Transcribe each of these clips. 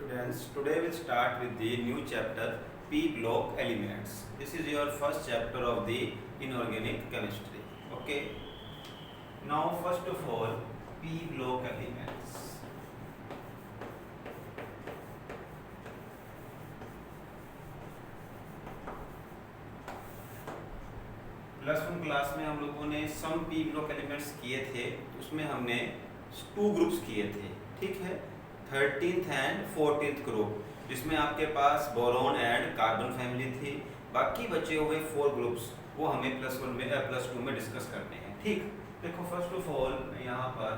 Students, today we start with the new chapter P block elements. This is your first chapter of the inorganic chemistry. Okay. Now first of all, P block elements. +1 class में हम लोगों ने सम P block elements किए थे, उसमें हमने 2 groups किए थे, ठीक है, 13th एंड 14th ग्रुप, जिसमें आपके पास बोरॉन एंड कार्बन फैमिली थी। बाकी बचे हुए 4 ग्रुप्स वो हमें +1 में +2 में डिस्कस करने हैं। ठीक, देखो फर्स्ट ऑफ ऑल यहाँ पर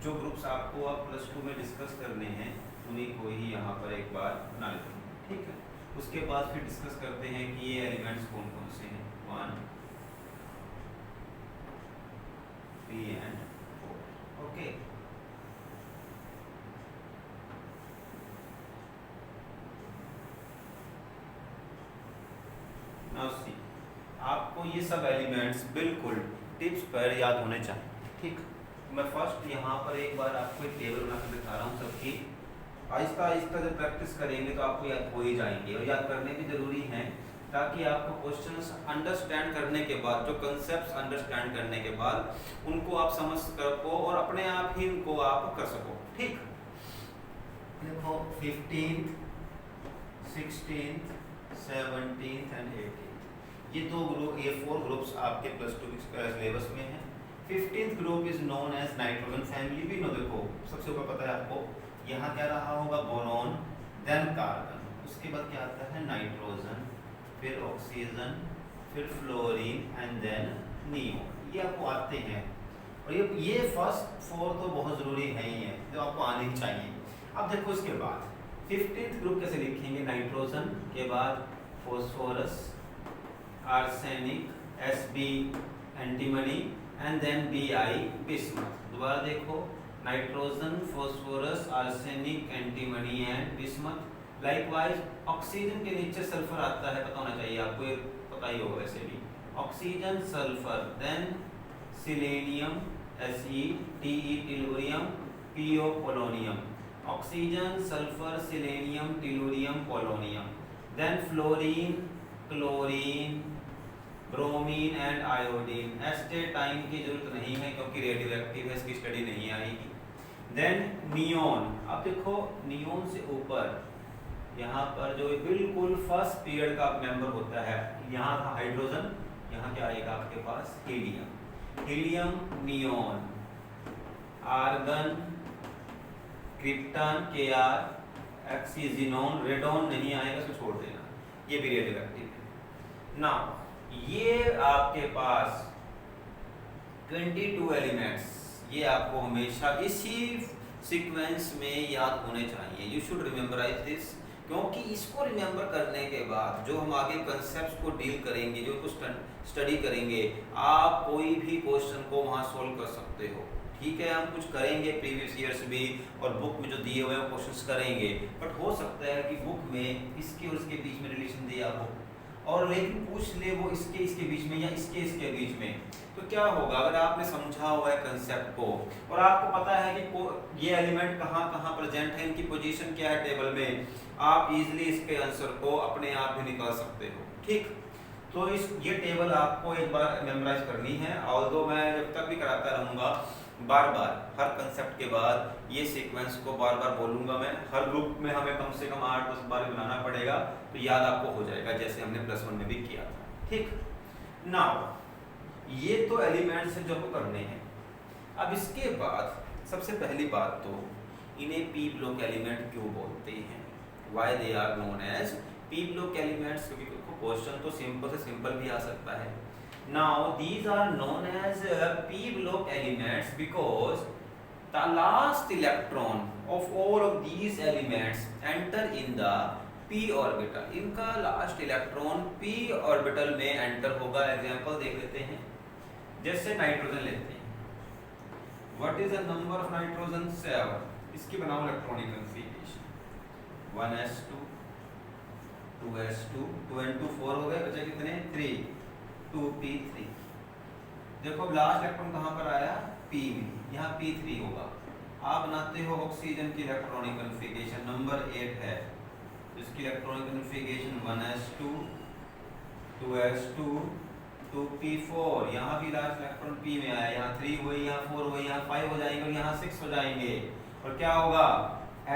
जो ग्रुप्स आपको अब +2 में डिस्कस करने हैं उन्हीं को ही यहाँ पर एक बार बना लेते हैं, ठीक है। उसके बाद फिर डिस्कस करते हैं कि ये एलिमेंट्स कौन कौन से हैं। 1, 3 and 4. Okay. Now see, आपको ये सब एलिमेंट्स बिल्कुल टिप्स पर याद होने चाहिए, ठीक। मैं फर्स्ट यहाँ पर एक बार आपको एक टेबल बनाकर दिखा रहा हूँ सबकी। आहिस्ता आहिस्ता जब प्रैक्टिस करेंगे तो आपको याद हो ही जाएंगे, और याद करने भी जरूरी है ताकि आपको क्वेश्चंस अंडरस्टैंड करने के बाद, जो कंसेप्ट्स अंडरस्टैंड करने के बाद उनको आप समझ सको और अपने आप ही उनको आप कर सको, ठीक। देखो 15th, 16th, 17th and 18th, ये 4 ग्रुप्स आपके +2 के सिलेबस में हैं। 15th group is known as nitrogen family. भी नो, देखो सबसे ऊपर पता है आपको, यहाँ क्या रहा होगा, बोरॉन, देन कार्बन, उसके बाद क्या आता है नाइट्रोजन, फिर ऑक्सीजन, फिर फ्लोरीन एंड देन नियोन। ये आपको आते हैं, और ये फर्स्ट 4 तो बहुत ज़रूरी है ही है, जो आपको आने ही चाहिए। अब देखो इसके बाद 15th ग्रुप कैसे लिखेंगे, नाइट्रोजन के बाद phosphorus, arsenic, Sb antimony and then Bi bismuth. दोबारा देखो, nitrogen, phosphorus, arsenic, antimony and bismuth. Likewise oxygen के नीचे सल्फर आता है, पता होना चाहिए आपको, ये पता ही होगा वैसे भी। Oxygen, sulphur, then selenium, Fe, Te tellurium, Po polonium. Oxygen, sulphur, selenium, tellurium, polonium, then fluorine, chlorine, bromine and iodine. Astatine की जरूरत नहीं है क्योंकि रेडियो एक्टिव है, इसकी स्टडी नहीं आएगी। Then neon. अब देखो नियोन से ऊपर यहाँ पर जो बिल्कुल फर्स्ट पीरियड का मेंबर होता है, यहाँ था हाइड्रोजन, यहाँ क्या आएगा आपके पास helium, helium neon, argon, krypton, Kr, ऑक्सीजनोन, रेडोन नहीं आएगा तो छोड़ देना, ये भी रेडियो एक्टिव है। नाउ ये आपके पास 22 एलिमेंट्स, ये आपको हमेशा इसी सीक्वेंस में याद होने चाहिए। यू शुड रिमेम्बराइज दिस, क्योंकि इसको रिमेम्बर करने के बाद जो हम आगे कंसेप्ट्स को डील करेंगे, जो कुछ स्टडी करेंगे, आप कोई भी क्वेश्चन को वहाँ सोल्व कर सकते हो, ठीक है। हम कुछ करेंगे प्रीवियस ईयर्स भी, और बुक में जो दिए हुए हैं क्वेश्चंस करेंगे, बट हो सकता है कि बुक में इसके और इसके बीच में रिलेशन दिया हो, और लेकिन पूछ ले वो इसके बीच में या इसके बीच में, तो क्या होगा अगर आपने समझा हुआ है कंसेप्ट को और आपको पता है कि ये एलिमेंट कहाँ प्रेजेंट है, इनकी पोजीशन क्या है टेबल में, आप इजीली इसके आंसर को अपने आप भी निकाल सकते हो, ठीक। तो ये टेबल आपको एक बार मेमोराइज करनी है, ऑल्दो मैं जब तक भी कराता रहूँगा, बार बार हर कंसेप्ट के बाद ये सीक्वेंस को बार बार बोलूँगा मैं। हर ग्रुप में हमें कम से कम 8-10 बार बनाना पड़ेगा, तो याद आपको हो जाएगा, जैसे हमने +1 में भी किया था, ठीक। नाउ ये तो एलिमेंट्स हैं जो आपको करने हैं। अब इसके बाद सबसे पहली बात तो इन्हें P ब्लॉक एलिमेंट क्यों बोलते हैं, why they are known as P block elements, क्योंकि क्वेश्चन तो सिंपल से सिंपल भी आ सकता है। Now these are known as P block elements because the last electron of all of these elements enter in the P orbital. इनका last electron P orbital में enter होगा। एग्जांपल देख लेते हैं, जैसे नाइट्रोजन लेते हैं, what is the number of nitrogen, 7। इसकी बनाओ electronic configuration, 1s2, 2s2, 2 and 2 4 हो गए, बचे कितने 3, 2p3। देखो लास्ट इलेक्ट्रॉन कहाँ पर आया, P में, यहाँ P3 होगा। आप बनाते हो ऑक्सीजन की इलेक्ट्रॉनिक कॉन्फ़िगरेशन नंबर 8 है, इसकी electronic configuration 1s2 2s2 2p4, यहाँ भी लास्ट इलेक्ट्रॉन p में आया, यहाँ 3 हुए, यहाँ 4 हुए, यहाँ 5 हो जाएंगे और यहाँ 6 हो जाएंगे। और क्या होगा,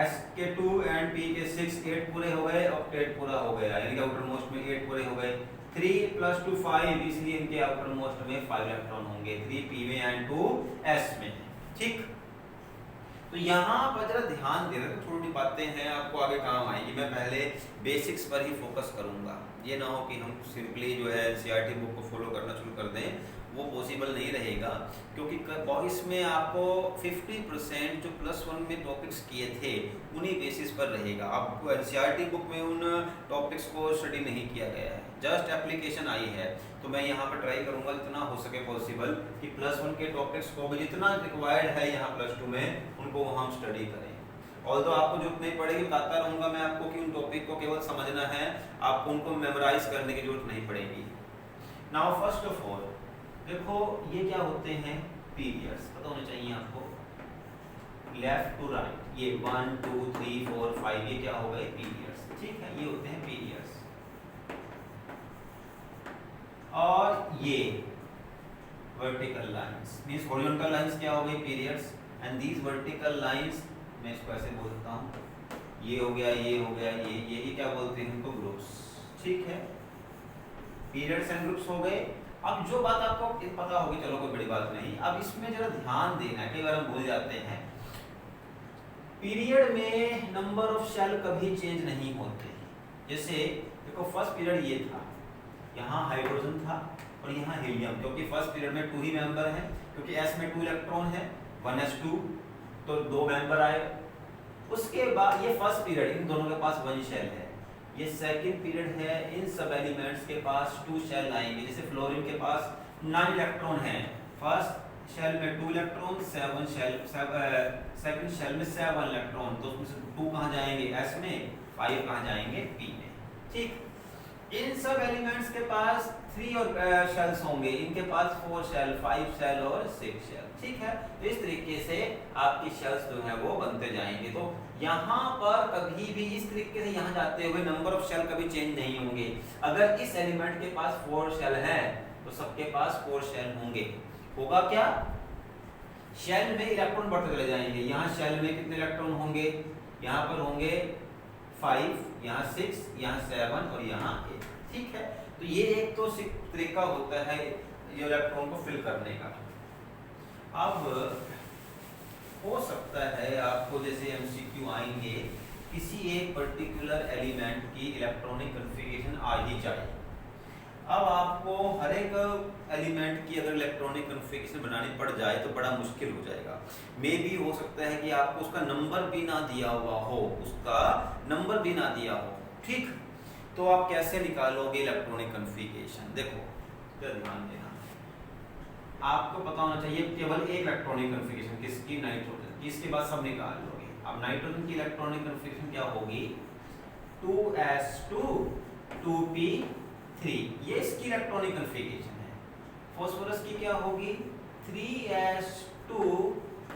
s के 2 एंड p के 6, 8 पूरे हो गए, ऑक्टेट पूरा हो गया, यानी कि आउटर मोस्ट में 8 पूरे हो गए। 3 + 2 5, इसलिए इनके आउटर मोस्ट में 5 इलेक्ट्रॉन होंगे, 3 p में एंड 2 s में। ठीक, तो यहाँ पर जरा ध्यान देना, तो थोड़ी बातें हैं आपको आगे काम आएगी। मैं पहले बेसिक्स पर ही फोकस करूंगा, ये ना हो कि हम सिंपली जो है एनसीईआरटी बुक को फॉलो करना शुरू कर दें, वो पॉसिबल नहीं रहेगा। क्योंकि इसमें आपको 50% जो +1 में टॉपिक्स किए थे उन्हीं बेसिस पर रहेगा। आपको एनसीईआरटी बुक में उन टॉपिक्स को स्टडी नहीं किया गया है, जस्ट एप्लीकेशन आई है। तो मैं यहाँ पर ट्राई करूँगा जितना हो सके पॉसिबल कि +1 के टॉपिक्स को भी जितना रिक्वायर्ड है यहाँ +2 में उनको हम स्टडी करें। और तो आपको जो उतने पढ़ेगी बताता रहूँगा मैं आपको कि उन टॉपिक को केवल समझना है, आपको उनको मेमोराइज करने की जरूरत नहीं पड़ेगी। नाउ फर्स्ट ऑफ ऑल देखो ये क्या होते हैं, पीरियड्स पता होने चाहिए आपको, लेफ्ट टू राइट, ये 1 2 3 4 5 ये क्या हो गए पीरियड्स। ठीक है, ये होते हैं पीरियड्स। और ये vertical lines means horizontal lines क्या हो गई periods, and these vertical lines मैं इसको ऐसे बोलता हूँ, ये हो गया, ये हो गया, ये क्या बोलते हैं इनको, ग्रुप्स। ठीक है, पीरियड्स एंड ग्रुप्स हो गए। अब जो बात आपको पता होगी, चलो कोई बड़ी बात नहीं, अब इसमें जरा ध्यान देना, कई बार हम भूल जाते हैं। पीरियड में नंबर ऑफ शेल कभी चेंज नहीं होते। जैसे देखो फर्स्ट पीरियड ये था, यहाँ हाइड्रोजन था और यहाँ हीलियम, क्योंकि फर्स्ट पीरियड में 2 ही मेंबर हैं, क्योंकि s में 2 इलेक्ट्रॉन है, 1s2 तो 2 मेंबर आए। उसके बाद ये फर्स्ट पीरियड, इन दोनों के पास 1 शेल है। ये सेकंड पीरियड है, इन सब एलिमेंट्स के पास 2 शेल आएंगे। जैसे फ्लोरीन के पास 9 इलेक्ट्रॉन हैं, फर्स्ट शेल में 2 इलेक्ट्रॉन, सेकंड शेल में 7 इलेक्ट्रॉन, तो उसमें से 2 कहाँ जाएंगे s में, 5 कहाँ जाएंगे p में। ठीक, इन सब एलिमेंट्स के पास 3 और शेल्स होंगे, इनके पास 4 शेल, 5 शेल और 6 शेल। ठीक है, तो इस तरीके से आपकी शेल्स जो है वो बनते जाएंगे। तो यहाँ पर कभी भी इस तरीके से यहाँ जाते हुए नंबर ऑफ शेल कभी चेंज नहीं होंगे। अगर इस एलिमेंट के पास 4 शेल है तो सबके पास 4 शेल होंगे। होगा क्या, शेल में इलेक्ट्रॉन बढ़ते चले जाएंगे। यहाँ शेल में कितने इलेक्ट्रॉन होंगे, यहाँ पर होंगे 5, यहाँ 6, यहाँ 7 और यहाँ 8। ठीक है, तो ये एक तो तरीका होता है ये इलेक्ट्रॉन को फिल करने का। अब हो सकता है आपको जैसे एमसीक्यू आएंगे, किसी एक पर्टिकुलर एलिमेंट की इलेक्ट्रॉनिक कॉन्फ़िगरेशन आ ही जाए। अब आपको हर एक एलिमेंट की अगर इलेक्ट्रॉनिक कॉन्फ़िगरेशन बनानी पड़ जाए तो बड़ा मुश्किल हो जाएगा। मे भी हो सकता है कि आपको उसका नंबर भी ना दिया हुआ हो, उसका नंबर भी ना दिया हो। ठीक, तो आप कैसे निकालोगे इलेक्ट्रॉनिक कॉन्फ़िगरेशन, देखो ध्यान देना, आपको पता होना चाहिए केवल एक इलेक्ट्रॉनिक कॉन्फ़िगरेशन किसकी, नाइट्रोजन की। इसके बाद सब निकाल लोगे। अब नाइट्रोजन की इलेक्ट्रॉनिक कॉन्फ़िगरेशन क्या होगी, 2s2 2p3, ये इसकी इलेक्ट्रॉनिक कॉन्फ़िगरेशन है। फास्फोरस की क्या होगी, 3s2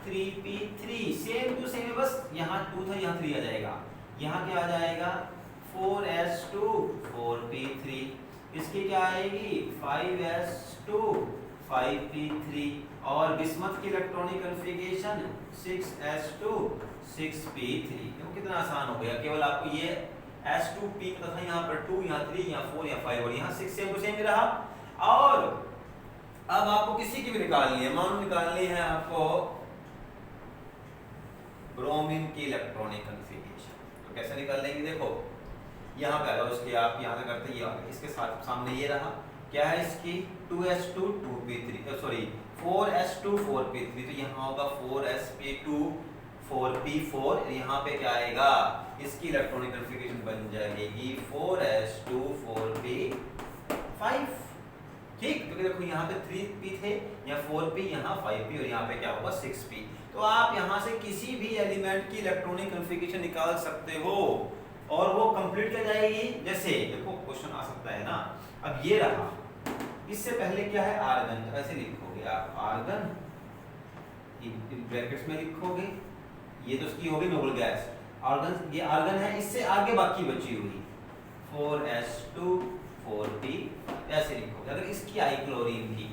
3p3, same to same, बस यहाँ 2 था यहाँ 3 आ जाएगा। यहाँ क्या आ जाएगा, 4s2 4p3, इसकी क्या आएगी 5s2 5p3, और बिस्मथ की इलेक्ट्रॉनिक कॉन्फ़िगरेशन 6s2 6p3। देखो कितना आसान हो गया, केवल आपको ये s2p तथा यहाँ पर 2, यहाँ 3, यहाँ 4, यहाँ 5 और यहाँ 6 सेम टू सेम रहा। और अब आपको किसी की भी निकालनी है, मान निकालनी है आपको ब्रोमीन की इलेक्ट्रॉनिक कॉन्फ़िगरेशन, तो कैसे निकाल लेंगे, देखो यहाँ पे आ जाओ, इसके आप यहाँ से करते ये इसके साथ सामने ये रहा, क्या है इसकी 2s2 2p3 sorry 4s2 4p3, तो यहाँ होगा 4sp2 4p4, यहाँ पे क्या आएगा, इसकी इलेक्ट्रॉनिक कॉन्फ़िगरेशन बन जाएगी 4s2 4p5। ठीक, क्योंकि देखो यहाँ पे 3p थे, यहाँ 4p, यहाँ 5p और यहाँ पे क्या होगा 6p। तो आप यहाँ से किसी भी एलिमेंट की इलेक्ट्रॉनिक कॉन्फ़िगरेशन निकाल सकते हो और वो कंप्लीट कर जाएगी। जैसे देखो क्वेश्चन आ सकता है ना, अब ये रहा, इससे पहले क्या है आर्गन, तो ऐसे लिखोगे आप आर्गन, ब्रैकेट्स में लिखोगे ये तो उसकी होगी नोबल गैस। आर्गन, ये आर्गन है, इससे आगे बाकी बची हुई 4s2 4p ऐसे लिखोगे। अगर इसकी आई क्लोरीन की,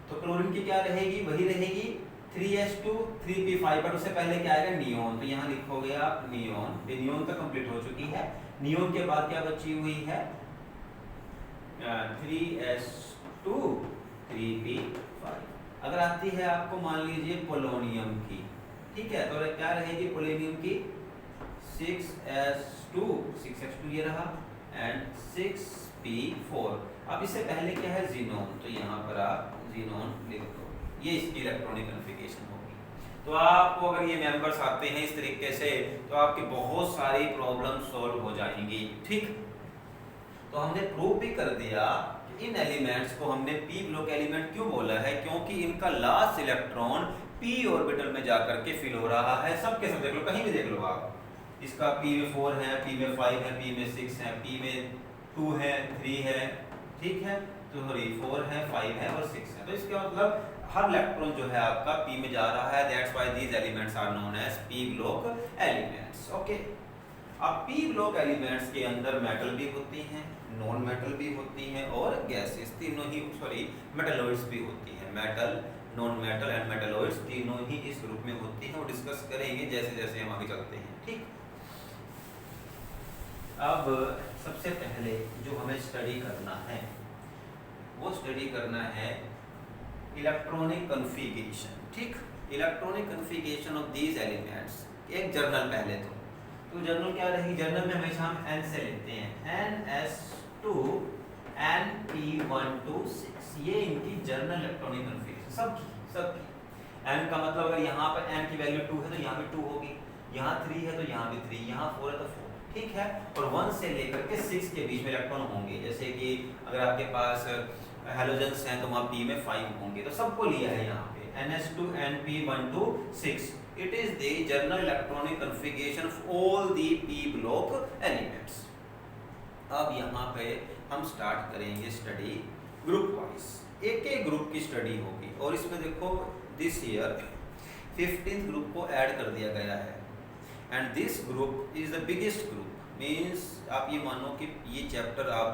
तो क्लोरीन की क्या रहेगी, वही रहेगी 3s2 3p5, बट उससे पहले क्या आएगा नियोन, तो यहाँ लिखोगे आप नियोन। नियोन तो कंप्लीट हो चुकी है। नियोन के बाद क्या बची हुई है 3s2 3p5। अगर आती है आपको मान लीजिए पोलोनियम की, ठीक है, तो क्या रहेगी पोलोनियम की 6s2 6s2 ये रहा एंड 6p4। अब इससे पहले क्या है जीनोन, तो यहाँ पर आप जीनोन लिख दो, ये इसकी इलेक्ट्रॉनिक कॉन्फ़िगरेशन होगी। तो आपको अगर ये मेंबर्स आते हैं इस तरीके से तो आपकी बहुत सारी प्रॉब्लम सॉल्व हो जाएंगी। ठीक, तो हमने प्रूव भी कर दिया कि इन एलिमेंट्स को हमने p ब्लॉक एलिमेंट क्यों बोला है, क्योंकि इनका लास्ट इलेक्ट्रॉन p ऑर्बिटल में जाकर के फिल हो रहा है। सबके सब देख लो, कहीं भी देख लो आप, इसका p में 4 है, p में 5 है, p में 6 है, p में 2 है, 3 है, ठीक है, तो सॉरी 4 है, 5 है और 6 है। तो इसका मतलब हर इलेक्ट्रॉन जो है आपका p में जा रहा है। That's why these elements are known as p block elements. Okay, अब p ब्लॉक एलिमेंट्स के अंदर मेटल भी होती हैं, नॉन मेटल भी होती हैं और गैसेस, तीनों ही, सॉरी मेटलॉइड्स भी होती हैं। Metal, non metal and metalloids तीनों ही इस ग्रुप में होती हैं और डिस्कस करेंगे जैसे जैसे हम आगे चलते हैं। ठीक, अब सबसे पहले जो हमें स्टडी करना है वो स्टडी करना है इलेक्ट्रॉनिक कॉन्फ़िगरेशन। ठीक, electronic configuration of these elements. एक जर्नल पहले तो जर्नल क्या रहेगी, जर्नल में हमेशा हम n से लेते हैं, ns2 np126, ये इनकी जर्नल इलेक्ट्रॉनिक कॉन्फ़िगरेशन सबकी। n का मतलब अगर यहाँ पर n की वैल्यू 2 है तो यहाँ पे 2 होगी, यहाँ 3 है तो यहाँ भी 3, यहाँ 4 है तो 4, ठीक है। और 1 से लेकर के 6 के बीच में इलेक्ट्रॉन होंगे, जैसे कि अगर आपके पास हैलोजेंस हैं तो वहाँ p में 5 होंगे, तो सबको लिया है यहाँ पे ns2 np126। It is the general electronic configuration of all the p block elements। अब यहाँ पे हम स्टार्ट करेंगे स्टडी ग्रुप वाइज, एक एक ग्रुप की स्टडी होगी। और इसमें देखो दिस ईयर 15th ग्रुप को ऐड कर दिया गया है and this group is the biggest group. Means आप ये मानो कि ये चैप्टर अब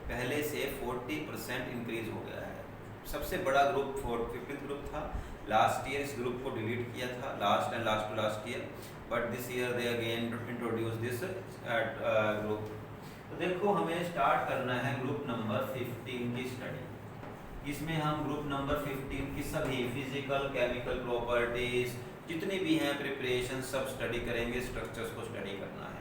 पहले से 40% इंक्रीज हो गया है। सबसे बड़ा ग्रुप 15th ग्रुप था। लास्ट ईयर इस ग्रुप को डिलीट किया था, last and last to last year, but this year they again introduce this group. तो देखो हमें स्टार्ट करना है ग्रुप नंबर 15 की स्टडी। इसमें हम ग्रुप नंबर 15 की सभी फिजिकल केमिकल प्रॉपर्टीज जितनी भी हैं प्रिपरेशन सब स्टडी करेंगे, स्ट्रक्चर्स को स्टडी करना है।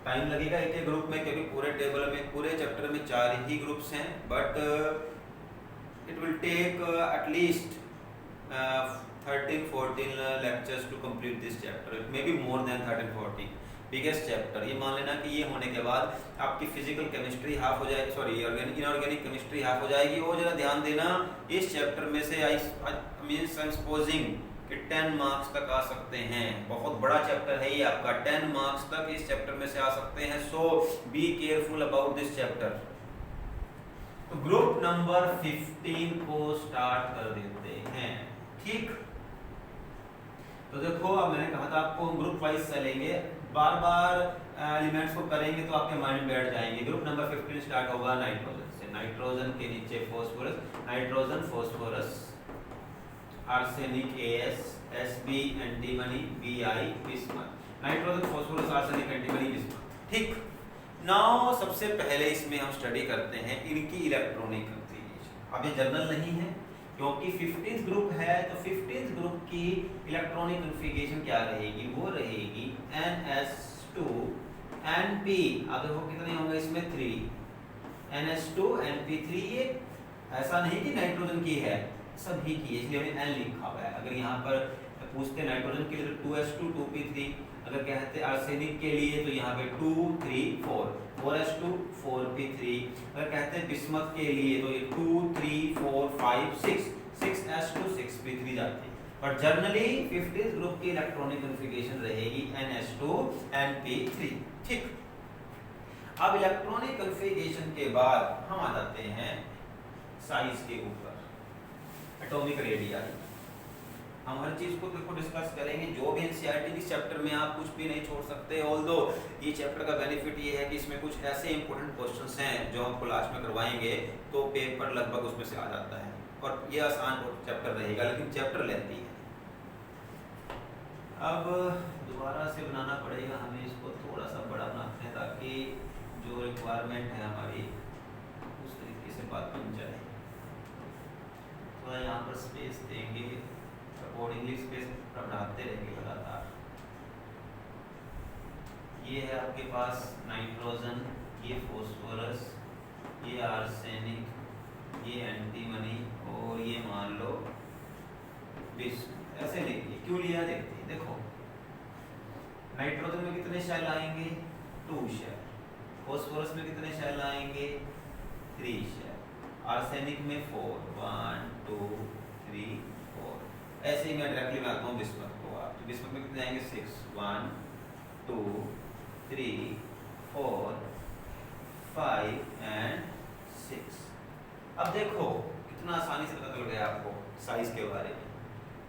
टाइम लगेगा एक एक ग्रुप में, क्योंकि पूरे टेबल में, पूरे चैप्टर में 4 ही ग्रुप्स हैं, but it will take at least 13-14 lectures to complete this chapter, maybe more than 13-14। Biggest chapter, ये मान लेना कि ये होने के बाद आपकी फिजिकल केमिस्ट्री हाफ हो जाएगी, सॉरी इनऑर्गेनिक केमिस्ट्री हाफ हो जाएगी। और जरा ध्यान देना इस चैप्टर में से आई मींस आई एम सपोजिंग कि 10 मार्क्स तक आ सकते हैं। बहुत बड़ा चैप्टर है ये आपका, 10 मार्क्स तक इस चैप्टर में से आ सकते हैं। So be careful about this chapter. तो ग्रुप नंबर 15 को स्टार्ट कर देते हैं। ठीक, तो देखो अब मैंने कहा था आपको हम ग्रुप वाइज चलेंगे, बार बार एलिमेंट्स को करेंगे तो आपके माइंड में बैठ जाएंगे। ग्रुप नंबर 15 स्टार्ट होगा नाइट्रोजन से, नाइट्रोजन के नीचे phosphorus, nitrogen phosphorus, arsenic AS, SB antimony, BI bismuth, nitrogen phosphorus arsenic antimony bismuth. ठीक, नाउ सबसे पहले इसमें हम स्टडी करते हैं इनकी इलेक्ट्रॉनिक कॉन्फ़िगरेशन। अब ये जनरल नहीं है क्योंकि 15th ग्रुप है, तो 15th ग्रुप की इलेक्ट्रॉनिक कॉन्फ़िगरेशन क्या रहेगी, वो रहेगी NS2 NP। अब देखो कितने होंगे इसमें 3, NS2 NP3। ये ऐसा नहीं कि नाइट्रोजन की है, सभी की, इसलिए हमने N लिखा हुआ है। अगर यहाँ पर पूछते नाइट्रोजन के लिए तो 2s2 2p3, अगर कहते आर्सेनिक के लिए तो यहाँ पे 2 3 4, 4s2 4p3, अगर कहते हैं बिस्मथ के लिए तो ये 2 3 4 5 6, 6s2 6p3 जाते हैं। बट जनरली 15th ग्रुप की इलेक्ट्रॉनिक कॉन्फ़िगरेशन रहेगी NS2 NP3। ठीक, अब इलेक्ट्रॉनिक कॉन्फ़िगरेशन के बाद हम आ जाते हैं साइज के ऊपर, एटॉमिक रेडियस। हम हर चीज को देखो डिस्कस करेंगे। जो भी एनसीईआरटी के चैप्टर में आप कुछ भी नहीं छोड़ सकते। ऑल्दो ये चैप्टर का बेनिफिट ये है कि इसमें कुछ ऐसे इंपॉर्टेंट क्वेश्चंस हैं जो हमको लास्ट में करवाएंगे तो पेपर लगभग उसमें से आ जाता है और ये आसान चैप्टर रहेगा, लेकिन चैप्टर लेंथी है। अब दोबारा से बनाना पड़ेगा हमें, इसको थोड़ा सा बड़ा बनाते हैं ताकि जो रिक्वायरमेंट है हमारी उस तरीके से बात बन जाए। थोड़ा यहाँ पर स्पेस देंगे, अकॉर्डिंगली स्पेस बढ़ाते रहेंगे लगातार। ये है आपके पास नाइट्रोजन, ये फॉस्फोरस, ये आर्सेनिक, ये एंटीमनी और ये मान लो ऐसे लिखिए। क्यों लिया देखते हैं। देखो नाइट्रोजन में कितने शेल आएंगे 2 शेल, फॉस्फोरस में कितने शेल आएंगे 3 शेल, आर्सेनिक में 4 1 2 3 4। ऐसे ही मैं डायरेक्टली बनाता हूँ बिस्मथ को। आप तो बिस्मथ में कितने आएंगे 6 1 2 3 4 5 एंड 6। अब देखो कितना आसानी से पता चल गया आपको साइज के बारे में।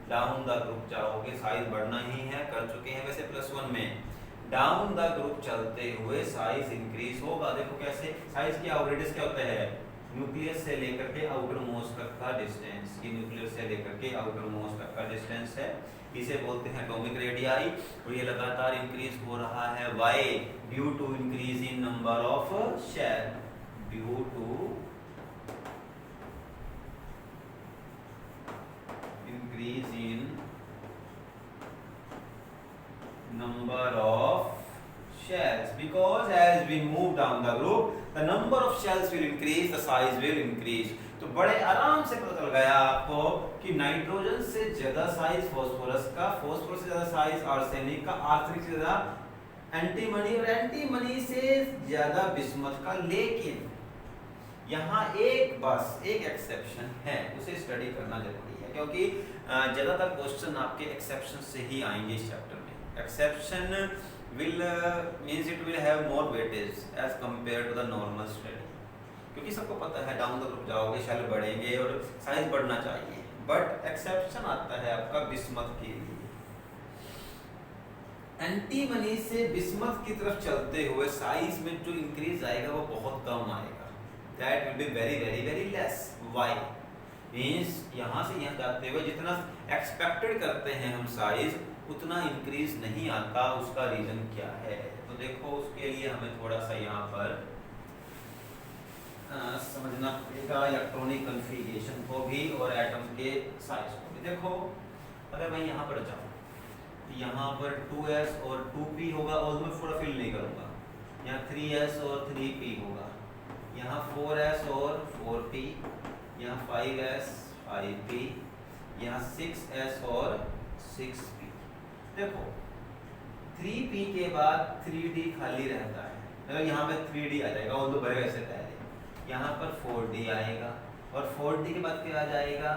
डाउन द ग्रुप जाओगे साइज बढ़ना ही है, कर चुके हैं वैसे +1 में। डाउन द ग्रुप चलते हुए साइज इंक्रीज होगा। देखो कैसे साइज क्या रेडियस क्या होता है न्यूक्लियस से लेकर के आउटर मोस्ट तक का डिस्टेंस। ये न्यूक्लियस से लेकर के आउटर मोस्ट तक का डिस्टेंस है, इसे बोलते हैं एटॉमिक रेडियाई। और ये लगातार इंक्रीज हो रहा है। Why? Due to increase in number of shell, due to increase in number of shells, because as we move down the group the number of shells will increase, the size will increase। तो बड़े आराम से पता चल गया आपको कि nitrogen से ज्यादा साइज फॉस्फोरस का, फॉस्फोरस से ज्यादा साइज आर्सेनिक का, आर्सेनिक से ज्यादा एंटीमनी और एंटीमनी से ज्यादा बिस्मथ का। लेकिन यहाँ बस एक एक्सेप्शन है, उसे स्टडी करना जरूरी है क्योंकि ज्यादातर क्वेश्चन आपके एक्सेप्शन से ही आएंगे इस चैप्टर में। Exception will means it will have more weightage as compare to the normal study, क्योंकि सबको पता है डाउन द ग्रुप जाओगे शेल बढ़ेंगे और साइज बढ़ना चाहिए। बट एक्सेप्शन आता है आपका बिस्मथ के लिए। एंटीमनी से बिस्मथ की तरफ चलते हुए साइज में जो इंक्रीज आएगा वो बहुत कम आएगा। That will be very very very less. Why? Means यहाँ से यहाँ जाते हुए जितना एक्सपेक्टेड करते हैं हम साइज उतना इंक्रीज नहीं आता। उसका रीजन क्या है? तो देखो उसके लिए हमें थोड़ा सा यहाँ पर समझना पड़ेगा इलेक्ट्रॉनिक कन्फिगरेशन को भी और एटम के साइज को भी। देखो अगर मैं यहाँ पर जाऊँ तो यहाँ पर 2s और 2p होगा, और मैं पूरा फिल नहीं करूँगा। यहाँ 3s और 3p होगा, यहाँ 4s और 4p, यहाँ 5s 5p, यहाँ 6s और 6p। देखो 3p के बाद 3d खाली रहता है, मतलब यहाँ पे 3d आ जाएगा और 2 भरेगा इससे पहले। यहाँ पर 4d आएगा और 4d के बाद क्या आ जाएगा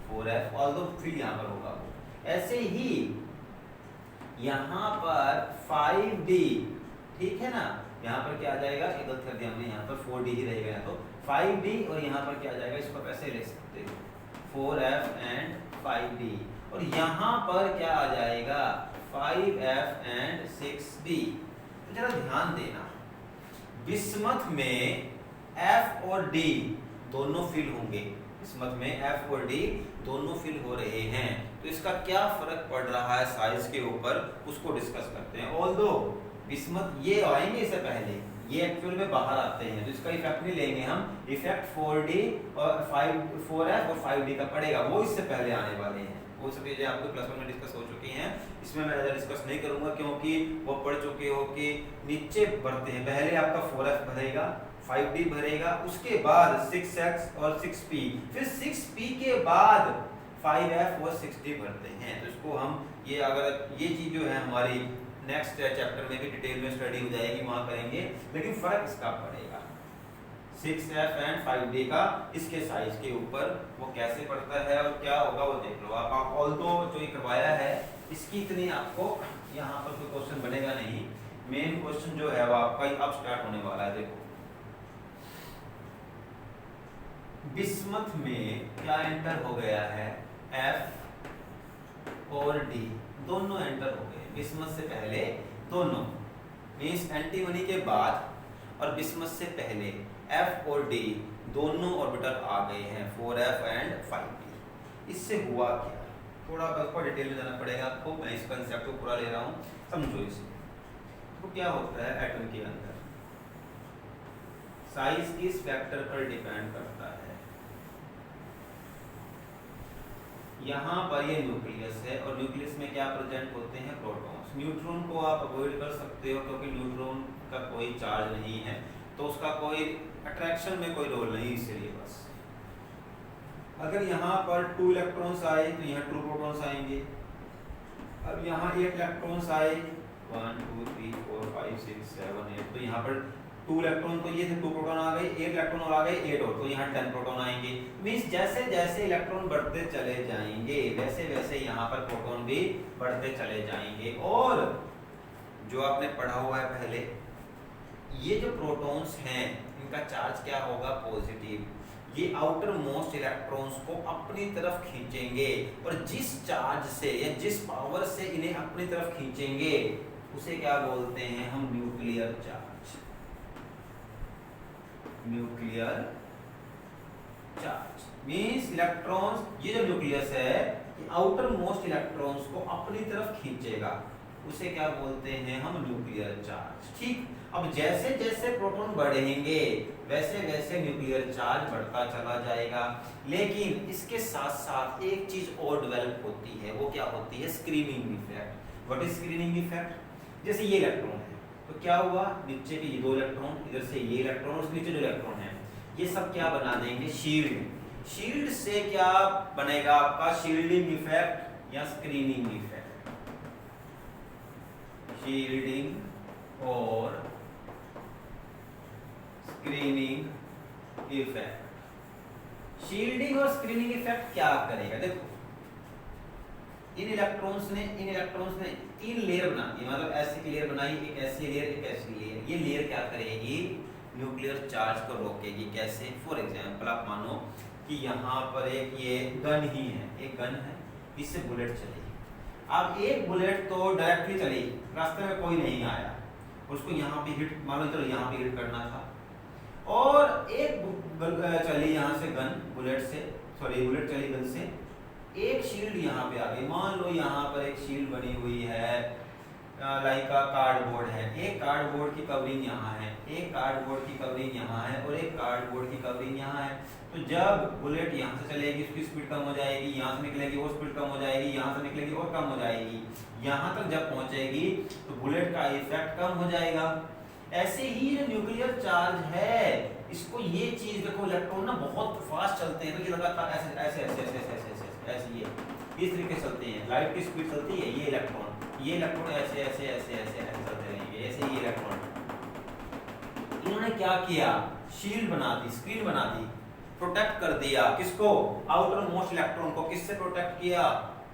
4f, और 2 फिर यहाँ पर होगा। ऐसे ही यहाँ पर 5d, ठीक है ना, यहाँ पर क्या आ जाएगा, एक गलत कर दिया हमने, यहाँ पर 4d ही रहेगा, तो 5d और यहाँ पर क्या आ जाएगा, इसको कैसे ले सकते हो 4f एंड 5d, और यहाँ पर क्या आ जाएगा 5f एंड 6d। तो जरा ध्यान देना, बिस्मथ में f और d दोनों फिल होंगे, बिस्मथ में f और d दोनों फिल हो रहे हैं, तो इसका क्या फर्क पड़ रहा है साइज के ऊपर, उसको डिस्कस करते हैं। ऑल्दो बिस्मथ ये आएंगे इससे पहले, ये एक्चुअल में बाहर आते हैं, तो इसका इफेक्ट नहीं लेंगे हम, इफेक्ट 4d और 4f और 5d का पड़ेगा, वो इससे पहले आने वाले हैं। वो सब चीजें आपको +1 में डिस्कस हो चुकी हैं, इसमें मैं ज़्यादा डिस्कस नहीं करूंगा क्योंकि वो पढ़ चुके हो कि नीचे बढ़ते हैं, पहले आपका 4f भरेगा, 5d भरेगा, उसके बाद 6x और 6p, फिर 6p के बाद 5f और 6d भरते हैं। तो इसको हम ये अगर ये चीज जो है हमारी नेक्स्ट चैप्टर में भी डिटेल में स्टडी हो जाएगी, वहां करेंगे, लेकिन फर्क इसका पड़ेगा 6f एंड 5d का, इसके साइज के ऊपर वो कैसे पड़ता है और क्या होगा वो देख लो आप। ऑल्दो जो ये करवाया है इसकी इतनी आपको यहाँ पर कोई क्वेश्चन बनेगा नहीं, मेन क्वेश्चन जो है वो आपका अब स्टार्ट होने वाला है। देखो बिस्मथ में क्या एंटर हो गया है, f और डी दोनों एंटर हो गए, बिस्मथ से पहले दोनों, मींस एंटीमनी के बाद और बिस्मथ से पहले एफ और डी दोनों ऑर्बिटल आ गए हैं, 4f एंड 5p। इससे हुआ क्या, थोड़ा बस डिटेल में जाना पड़ेगा आपको, मैं इस कंसेप्ट को पूरा ले रहा हूँ, समझो इसे। तो क्या होता है एटम के अंदर, साइज किस फैक्टर पर डिपेंड करता है। यहाँ पर ये न्यूक्लियस है और न्यूक्लियस में क्या प्रेजेंट होते हैं, प्रोटॉन्स। न्यूट्रॉन को आप अवॉइड कर सकते हो क्योंकि न्यूट्रॉन का कोई चार्ज नहीं है, तो उसका कोई अट्रैक्शन में कोई रोल नहीं, इसलिए बस। अगर यहाँ पर 2 इलेक्ट्रॉन्स आए तो यहाँ 2 प्रोटॉन्स आएंगे। अब यहाँ 8 इलेक्ट्रॉन्स आए, 1 2 3 4 5 6 7 8, तो यहाँ पर 2 इलेक्ट्रॉन तो ये थे, 2 प्रोटॉन आ गए, 8 इलेक्ट्रॉन और आ गए 8 और, तो यहाँ 10 प्रोटॉन आएंगे। मींस जैसे जैसे इलेक्ट्रॉन बढ़ते चले जाएंगे वैसे वैसे यहाँ पर प्रोटॉन भी बढ़ते चले जाएंगे। और जो आपने पढ़ा हुआ है पहले, ये जो प्रोटॉन्स हैं इनका चार्ज क्या होगा, पॉजिटिव। ये आउटर मोस्ट इलेक्ट्रॉन्स को अपनी तरफ खींचेंगे और जिस चार्ज से या जिस पावर से इन्हें अपनी तरफ खींचेंगे उसे क्या बोलते हैं हम, nuclear charge. Nuclear charge means electrons, ये जो न्यूक्लियस है ये आउटर मोस्ट इलेक्ट्रॉन्स को अपनी तरफ खींचेगा, उसे क्या बोलते हैं हम, न्यूक्लियर चार्ज। ठीक, अब जैसे जैसे प्रोटॉन बढ़ेंगे वैसे वैसे न्यूक्लियर चार्ज बढ़ता चला जाएगा। लेकिन इसके साथ साथ एक चीज और डेवलप होती है, वो क्या होती है, screening effect. What is screening effect, जैसे ये इलेक्ट्रॉन है तो क्या हुआ, नीचे के ये 2 इलेक्ट्रॉन, इधर से ये इलेक्ट्रॉन और नीचे जो इलेक्ट्रॉन है, ये सब क्या बना देंगे, शील्ड। शील्ड से क्या बनेगा आपका, शील्डिंग इफेक्ट या स्क्रीनिंग इफेक्ट। शील्डिंग और स्क्रीनिंग इफेक्ट। शील्डिंग और स्क्रीनिंग इफेक्ट क्या करेगा, देखो इन इलेक्ट्रॉन्स ने 3 लेयर बना दी, मतलब ऐसी लेयर बनाई, एक ऐसी लेयर, एक ऐसी लेयर। ये लेयर क्या करेगी, न्यूक्लियर चार्ज को रोकेगी। कैसे, फॉर एग्जांपल आप मानो कि यहाँ पर एक ये गन ही है, एक गन है, इससे बुलेट चलेगी। अब एक बुलेट तो डायरेक्टली चली, रास्ते में कोई नहीं आया, उसको यहाँ पे हिट, मान लो चलो यहाँ पे हिट करना था, और एक चली यहाँ से गन, बुलेट से, सॉरी बुलेट चली गन से, एक शील्ड यहाँ पे आ गई। मान लो यहाँ पर एक शील्ड बनी हुई है, लाइक का कार्डबोर्ड है, एक कार्डबोर्ड की कवरिंग यहाँ है, एक कार्डबोर्ड की कवरिंग यहाँ है और एक कार्डबोर्ड की कवरिंग यहाँ है। तो जब बुलेट यहाँ से चलेगी उसकी स्पीड कम हो जाएगी, यहाँ से निकलेगी और स्पीड कम हो जाएगी, यहाँ से निकलेगी और कम हो जाएगी, यहाँ तक जब पहुँचेगी तो बुलेट का इफेक्ट कम हो जाएगा। ऐसे ही जो न्यूक्लियर चार्ज है, इसको ये चीज देखो, इलेक्ट्रॉन ना बहुत फास्ट चलते हैं, तो ये लगातार ऐसे ऐसे ऐसे ऐसे ऐसे ऐसे ऐसे ये इस तरीके से चलते हैं, लाइट की स्पीड चलती है, ये इलेक्ट्रॉन ऐसे ऐसे ऐसे ऐसे ऐसे चलते रहेंगे, ऐसे ही इलेक्ट्रॉन। इन्होंने क्या किया, शील्ड बना दी, स्क्रीन बना दी, प्रोटेक्ट कर दिया किसको, आउटर मोस्ट इलेक्ट्रॉन को। किससे प्रोटेक्ट किया,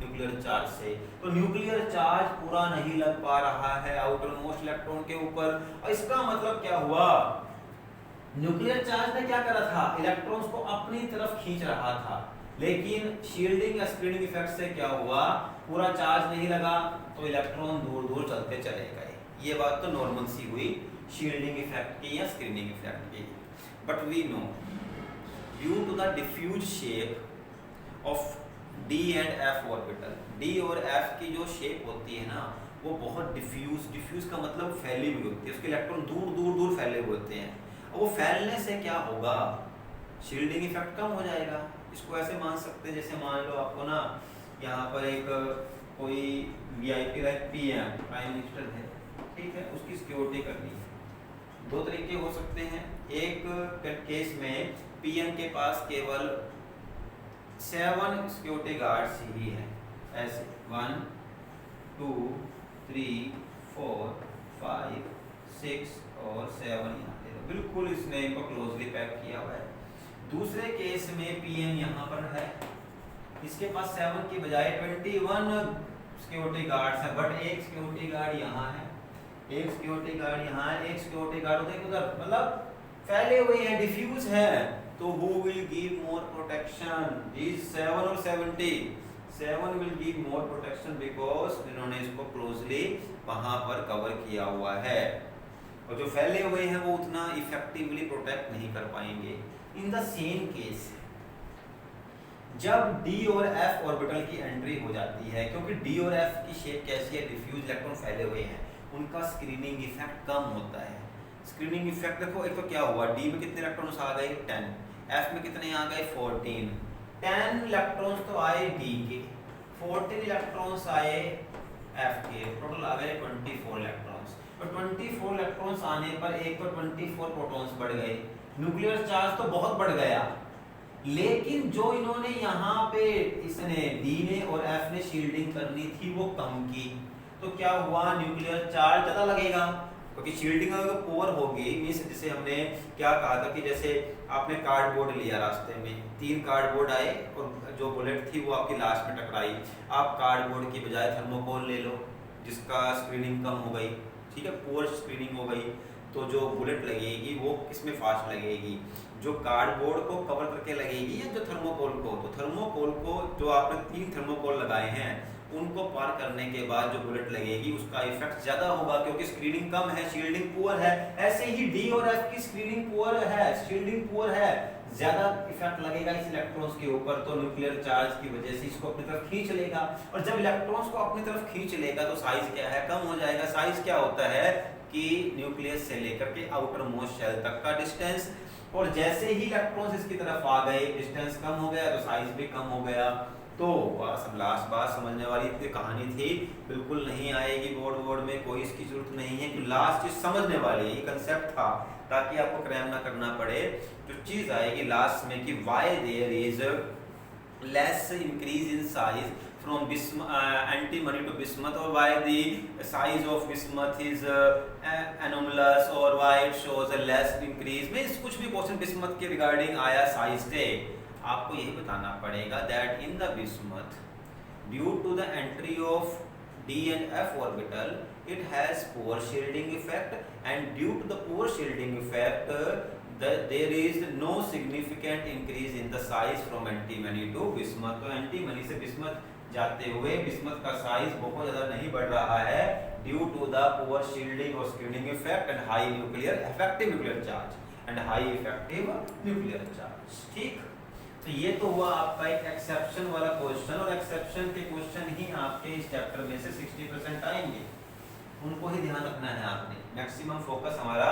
न्यूक्लियर चार्ज से। तो न्यूक्लियर चार्ज पूरा नहीं लग पा रहा है आउटर मोस्ट इलेक्ट्रॉन के ऊपर। और इसका मतलब क्या हुआ, न्यूक्लियर चार्ज ने क्या करा था, इलेक्ट्रॉन्स को अपनी तरफ खींच रहा था, लेकिन शील्डिंग या स्क्रीनिंग इफेक्ट से क्या हुआ, पूरा चार्ज नहीं लगा तो इलेक्ट्रॉन दूर दूर चलते चले गए। ये बात तो नॉर्मल सी हुई शील्डिंग इफेक्ट की या स्क्रीनिंग इफेक्ट की। But we know due to the diffuse shape of D and F orbital, D और F की जो शेप होती है ना, वो बहुत डिफ्यूज का मतलब फैली हुई होती है, उसके इलेक्ट्रॉन दूर दूर दूर फैले हुए होते हैं। और वो फैलने से क्या होगा, शील्डिंग इफेक्ट कम हो जाएगा। इसको ऐसे मान सकते हैं, जैसे मान लो आपको ना यहाँ पर एक कोई VIP like PM prime minister है, ठीक है, उसकी सिक्योरिटी करनी है। 2 तरीके हो सकते हैं, एक केस में PM के पास केवल 7 सिक्योरिटी गार्ड्स ही है, ऐसे 1 2 3 4 5 6 और 7 यहाँ पे, बिल्कुल इसने इनको क्लोजली पैक किया हुआ है। दूसरे केस में PM यहाँ पर है, इसके पास 7 की बजाय 21 सिक्योरिटी गार्ड्स है, बट एक सिक्योरिटी गार्ड यहाँ है, एक सिक्योरिटी गार्ड यहाँ है, एक सिक्योरिटी गार्ड उधर, मतलब फैले हुए हैं, डिफ्यूज है। तो who will give more protection, these 7 और 70? 7 will give more protection because इन्होंने इसको क्लोजली वहां पर कवर किया हुआ है, और जो फैले हुए हैं वो उतना इफेक्टिवली प्रोटेक्ट नहीं कर पाएंगे। इन द सेम केस जब d और f ऑर्बिटल की एंट्री हो जाती है, क्योंकि d और f की शेप कैसी है, डिफ्यूज इलेक्ट्रॉन फैले हुए हैं, उनका स्क्रीनिंग इफेक्ट कम होता है। स्क्रीनिंग इफेक्ट देखो, एक तो क्या हुआ, d में कितने इलेक्ट्रॉन्स आ गए 10, f में कितने आ गए 14, 10 इलेक्ट्रॉन्स तो आए d के, 14 इलेक्ट्रॉन्स आए f के, टोटल आ गए 24 इलेक्ट्रॉन्स। और 24 इलेक्ट्रॉन्स आने पर एक तो 24 प्रोटॉन्स बढ़ गए, न्यूक्लियर चार्ज तो बहुत बढ़ गया, लेकिन जो इन्होंने यहाँ पे इसने d ने और f ने शील्डिंग करनी थी वो कम की, तो क्या हुआ, न्यूक्लियर चार्ज ज्यादा लगेगा, क्योंकि शील्डिंग अगर पुअर होगी, मींस जिसे हमने क्या कहा था कि जैसे आपने कार्डबोर्ड लिया, रास्ते में 3 कार्डबोर्ड आए और जो बुलेट थी वो आपकी लास्ट में टकराई, आप कार्डबोर्ड की बजाय थर्मोकोल ले लो जिसका स्क्रीनिंग कम हो गई, ठीक है, पुअर स्क्रीनिंग हो गई, तो जो बुलेट लगेगी वो किसमें फास्ट लगेगी, जो कार्डबोर्ड को कवर करके लगेगी या जो थर्मोकोल को। तो थर्मोकोल को जो आपने 3 थर्मोकोल लगाए हैं उनको पार करने के बाद जो बुलेट लगेगी उसका इफेक्ट ज्यादा होगा, क्योंकि स्क्रीनिंग कम है, शील्डिंग पुअर है। ऐसे ही डी और एफ की स्क्रीनिंग पुअर है, शील्डिंग पुअर है, ज्यादा इफेक्ट लगेगा इस इलेक्ट्रॉन्स के ऊपर, तो न्यूक्लियर चार्ज की वजह से इसको अपनी तरफ खींच लेगा, और जब इलेक्ट्रॉन्स को अपनी तरफ खींच लेगा तो साइज क्या है, कम हो जाएगा। साइज क्या होता है कि न्यूक्लियस से लेकर के आउटर मोस्ट शेल तक का डिस्टेंस, और जैसे ही इलेक्ट्रॉन्स इसकी तरफ आ गए, डिस्टेंस कम हो गया तो साइज भी कम हो गया। तो सब लास्ट बात समझने वाली कहानी थी, बिल्कुल नहीं आएगी बोर्ड में, कोई इसकी जरूरत नहीं है कि लास्ट चीज समझने वाली, ये कंसेप्ट था ताकि आपको क्रैम ना करना पड़े। जो चीज आएगी लास्ट में कि why there is less increase in size from antimony to bismuth, or why the size of bismuth is anomalous, or why it shows a less increase, means कुछ भी क्वेश्चन bismuth के रिगार्डिंग आया size से, आपको यही बताना पड़ेगा that in the bismuth due to the entry of d and f orbital it has poor shielding effect, and due to the poor shielding effect there is no significant increase in the size from antimony to bismuth। तो antimony से bismuth जाते हुए bismuth का size बहुत ज्यादा नहीं बढ़ रहा है, due to the poor shielding और screening effect and high nuclear effective nuclear charge and high effective nuclear charge. ठीक, तो ये तो हुआ आपका एक एक्सेप्शन वाला क्वेश्चन, और एक्सेप्शन के क्वेश्चन ही आपके इस चैप्टर में से 60% आएंगे, उनको ही ध्यान रखना है आपने। मैक्सिमम फोकस हमारा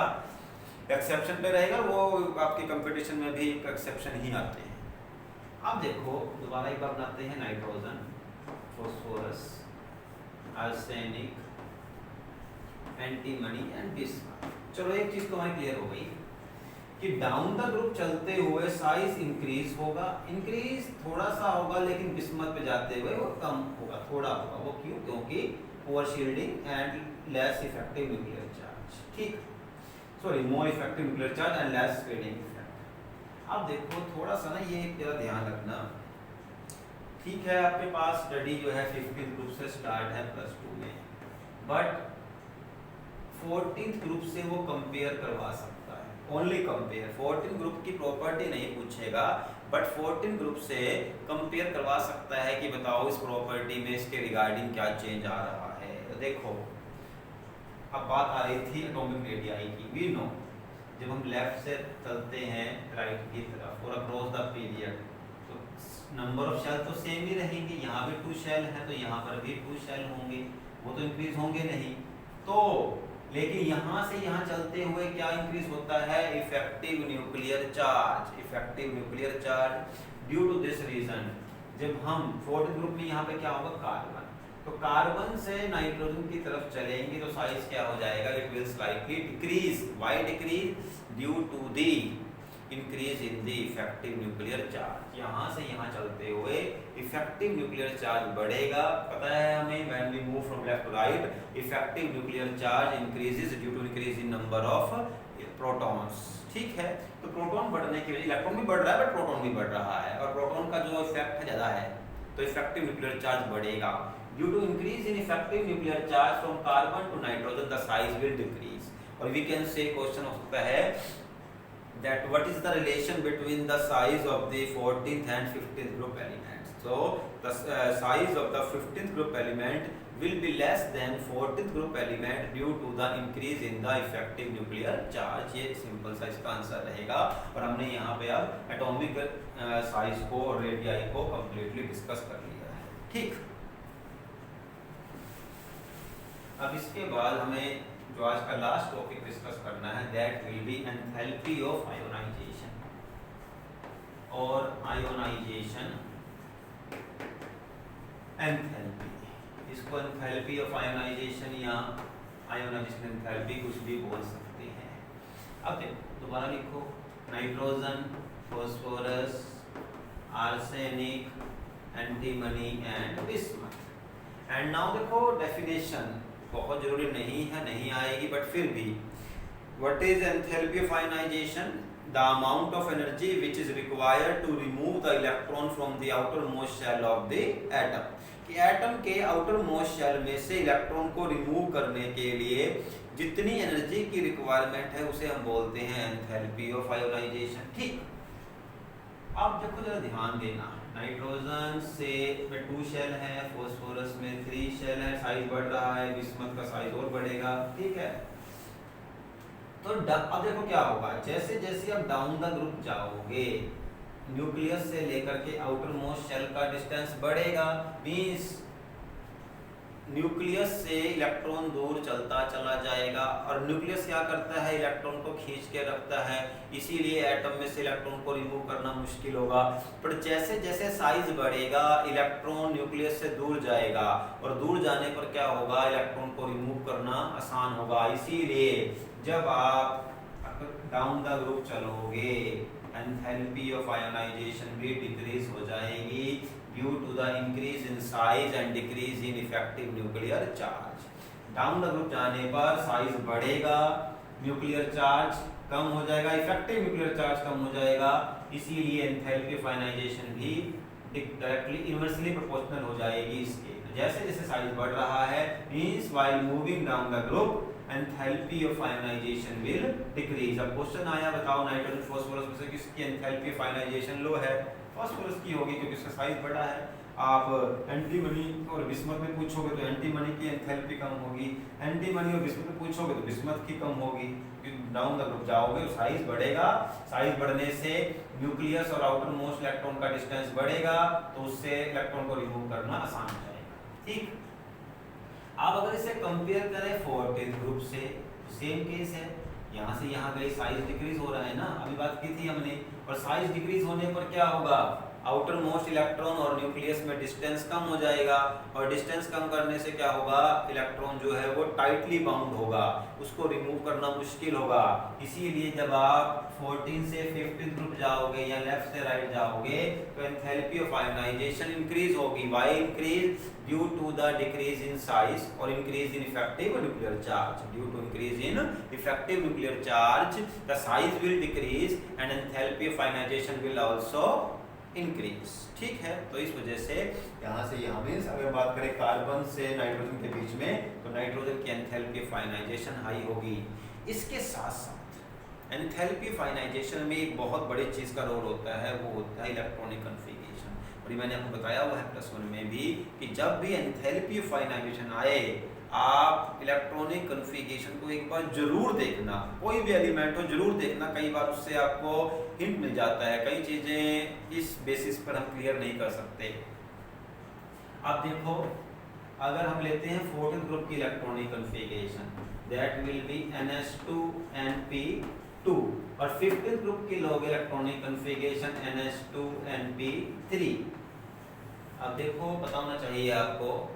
एक्सेप्शन पे रहेगा, वो आपके कंपटीशन में भी एक्सेप्शन ही आते हैं। अब देखो दोबारा एक बार बनाते हैं, nitrogen, phosphorus, arsenic, antimony and bismuth. चलो एक चीज तो हमारी क्लियर हो गई कि डाउन द ग्रुप चलते हुए साइज इंक्रीज होगा, इंक्रीज थोड़ा सा होगा, लेकिन बिस्मथ पे जाते हुए वो कम होगा, थोड़ा होगा। वो क्यों? क्योंकि poor shielding and less effective nuclear charge, ठीक, sorry more effective nuclear charge and less spreading effect. अब देखो थोड़ा सा ना ये जरा ध्यान रखना, ठीक है, आपके पास स्टडी जो है 15th ग्रुप से स्टार्ट है +2 में, बट 14th ग्रुप से वो कंपेयर करवा सकता है, ओनली कंपेयर। 14th ग्रुप की प्रॉपर्टी नहीं पूछेगा, बट 14th ग्रुप से कंपेयर करवा सकता है कि बताओ इस प्रॉपर्टी में इसके रिगार्डिंग क्या चेंज आ रहा है। तो देखो अब बात आ रही थी एटॉमिक रेडियाई की। वी नो जब हम लेफ्ट से चलते हैं राइट की तरफ और अक्रॉस द पीरियड, तो नंबर ऑफ शेल तो सेम ही रहेंगे, यहाँ भी 2 शेल है तो यहाँ पर भी 2 शेल होंगे, वो तो इंक्रीज होंगे नहीं। तो लेकिन यहाँ से यहाँ चलते हुए क्या इंक्रीज होता है? Effective nuclear charge, effective nuclear charge. Due to this reason जब हम 14th ग्रुप में यहाँ पे क्या होगा? कार्बन, तो कार्बन से नाइट्रोजन की तरफ चलेंगे तो साइज क्या हो जाएगा? It will slightly decrease. Why decrease? Due to the increase in the effective nuclear charge. यहाँ से यहाँ चलते हुए इफेक्टिव न्यूक्लियर चार्ज बढ़ेगा। पता है हमें, when we move from left to right, effective nuclear charge increases due to increase in number of protons. ठीक है, तो प्रोटॉन बढ़ने की वजह, इलेक्ट्रॉन भी बढ़ रहा है बट प्रोटॉन भी बढ़ रहा है, और प्रोटॉन का जो इफेक्ट है ज्यादा है, तो इफेक्टिव न्यूक्लियर चार्ज बढ़ेगा। Due to increase in effective nuclear charge from carbon to nitrogen the size will decrease. और वी कैन से क्वेश्चन हो सकता है that what is the relation between the size of the 14th and 15th group elements। So the size of the 15th group element will be less than 14th group element due to the increase in the effective nuclear charge। ये simple सा इसका answer रहेगा। और हमने यहाँ पे अब atomic size को और रेडियाई को कंप्लीटली डिस्कस कर लिया है। ठीक, अब इसके बाद हमें जो आज का लास्ट टॉपिक डिस्कस करना है that will be enthalpy of ionization. और आयोनाइजेशन एंथैल्पी, इसको एंथैल्पी ऑफ आयोनाइजेशन या आयोनाइजेशन एंथैल्पी कुछ भी बोल सकते हैं। अब देखो दोबारा लिखो, nitrogen, phosphorus, arsenic, antimony and bismuth. And now देखो डेफिनेशन बहुत जरूरी नहीं है, नहीं आएगी बट फिर भी, what is enthalpy of ionization? The amount of energy which is required to remove the electron from the outermost shell of the atom. कि एटम के आउटर मोस्ट शेल में से इलेक्ट्रॉन को रिमूव करने के लिए जितनी एनर्जी की रिक्वायरमेंट है उसे हम बोलते हैं एंथैल्पी ऑफ आयोनाइजेशन। ठीक, अब देखो जरा ध्यान देना, नाइट्रोजन से में 2 शेल है, फॉस्फोरस में 3 शेल है, साइज बढ़ रहा है, बिस्मथ का साइज और बढ़ेगा। ठीक है, तो अब देखो क्या होगा, जैसे जैसे आप डाउन द ग्रुप जाओगे न्यूक्लियस से लेकर के आउटर मोस्ट शेल का डिस्टेंस बढ़ेगा, मींस न्यूक्लियस से इलेक्ट्रॉन दूर चलता चला जाएगा। और न्यूक्लियस क्या करता है, इलेक्ट्रॉन को खींच के रखता है, इसीलिए एटम में से इलेक्ट्रॉन को रिमूव करना मुश्किल होगा। पर जैसे जैसे साइज बढ़ेगा इलेक्ट्रॉन न्यूक्लियस से दूर जाएगा, और दूर जाने पर क्या होगा, इलेक्ट्रॉन को रिमूव करना आसान होगा। इसीलिए जब आप डाउन द ग्रुप चलोगे एंथैल्पी ऑफ आयोनाइजेशन भी डिक्रीज हो जाएगी due to the increase in size and decrease in effective nuclear charge. Down the group जाने पर साइज बढ़ेगा, न्यूक्लियर चार्ज कम हो जाएगा, इफेक्टिव न्यूक्लियर चार्ज कम हो जाएगा। इसीलिए एंथैल्पी ऑफ आयोनाइजेशन भी डायरेक्टली इनवर्सली प्रोपोर्शनल हो जाएगी इसके। जैसे जैसे साइज बढ़ रहा है means while moving down the group enthalpy of ionisation will decrease. अब क्वेश्चन आया, बताओ नाइट्रोजन फॉस्फोरस में से किसकी एंथैल्पी ऑफ आयोनाइजेशन लो है? फॉस्फोरस की होगी क्योंकि इसका साइज बड़ा है। आप एंटीमनी और बिस्मथ में पूछोगे तो एंटीमनी की एंथैल्पी कम होगी, एंटीमनी और बिस्मथ में पूछोगे तो बिस्मथ की कम होगी। क्योंकि डाउन द ग्रुप जाओगे तो साइज बढ़ेगा, साइज बढ़ने से न्यूक्लियस और आउटर मोस्ट इलेक्ट्रॉन का डिस्टेंस बढ़ेगा, तो उससे इलेक्ट्रॉन को रिमूव करना आसान हो जाएगा। ठीक, अब अगर इसे कंपेयर करें 14th ग्रुप से, सेम केस है, यहाँ से यहाँ गई साइज डिक्रीज हो रहा है ना, अभी बात की थी हमने। और साइज डिक्रीज होने पर क्या होगा, आउटर मोस्ट इलेक्ट्रॉन और न्यूक्लियस में डिस्टेंस कम हो जाएगा, और डिस्टेंस कम करने से क्या होगा, इलेक्ट्रॉन जो है वो टाइटली बाउंड होगा, उसको रिमूव करना मुश्किल होगा। इसीलिए जब आप 14 से 15 ग्रुप जाओगे या लेफ्ट से राइट जाओगे तो एंथैल्पी ऑफ आयोनाइजेशन इंक्रीज होगी। Why increase? Due to the decrease in size और increase in effective nuclear charge. Due to increase in effective nuclear charge the size will decrease and enthalpy of ionisation will also increase. ठीक है, तो इस वजह से यहाँ से यहाँ मींस अगर बात करें कार्बन से नाइट्रोजन के बीच में तो नाइट्रोजन की एंथैल्पी ऑफ आयोनाइजेशन हाई होगी। इसके साथ साथ एंथैल्पी ऑफ आयोनाइजेशन में एक बहुत बड़ी चीज का रोल होता है, वो होता है इलेक्ट्रॉनिक कन्फिगरेशन। और ये मैंने आपको बताया हुआ है +1 में भी कि जब भी एंथैल्पी ऑफ आयोनाइजेशन आए आप इलेक्ट्रॉनिक कन्फिगरेशन को एक बार जरूर देखना, कोई भी एलिमेंट हो जरूर देखना, कई बार उससे आपको हिंट मिल जाता है, कई चीजें इस बेसिस पर हम क्लियर नहीं कर सकते। अब देखो अगर हम लेते हैं 14th ग्रुप की electronic configuration that will B NH2NP2, और 15th ग्रुप की लोगे इलेक्ट्रॉनिक कन्फिगरेशन NH2NP3। अब देखो पता होना चाहिए आपको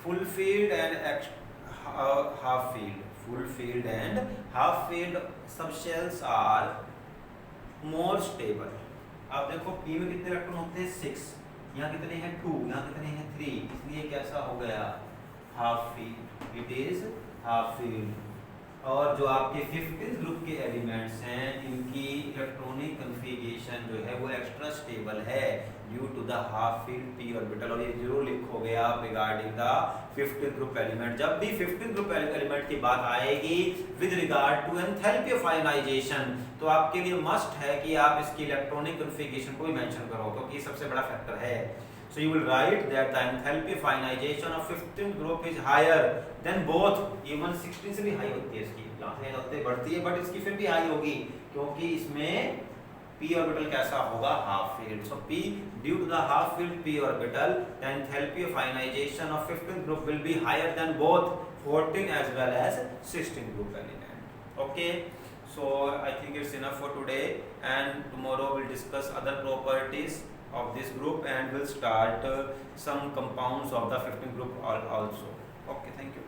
full filled and half filled, full filled and half filled subshells are more stable. आप देखो P में कितने इलेक्ट्रॉन होते हैं 6, यहाँ कितने हैं 2, यहाँ कितने हैं 3, इसलिए कैसा हो गया half field, it is half field. और जो आपके 15th ग्रुप के एलिमेंट्स हैं इनकी इलेक्ट्रॉनिक कन्फिगरेशन जो है वो एक्स्ट्रा स्टेबल है due to the half filled p orbital. और ये जरूर लिखोगे आप regarding the 15th group element. जब भी 15th ग्रुप एलिमेंट की बात आएगी with regard to enthalpy of ionization तो आपके लिए मस्ट है कि आप इसकी इलेक्ट्रॉनिक कन्फिगरेशन को भी मेंशन करो क्योंकि सबसे बड़ा फैक्टर है। So you will write that the enthalpy of ionization of 15th group is higher than both. even 16 से भी हाई होती है इसकी, यहाँ से होते बढ़ती है, बट इसकी फिर भी हाई होगी क्योंकि इसमें p orbital कैसा होगा, half field. So p due to the half filled p orbital, the enthalpy of ionization of 15th group will be higher than both 14 as well as 16 group element. Okay, so I think it's enough for today, and tomorrow we'll discuss other properties of this group and we'll start some compounds of the 15th group also. Okay, thank you.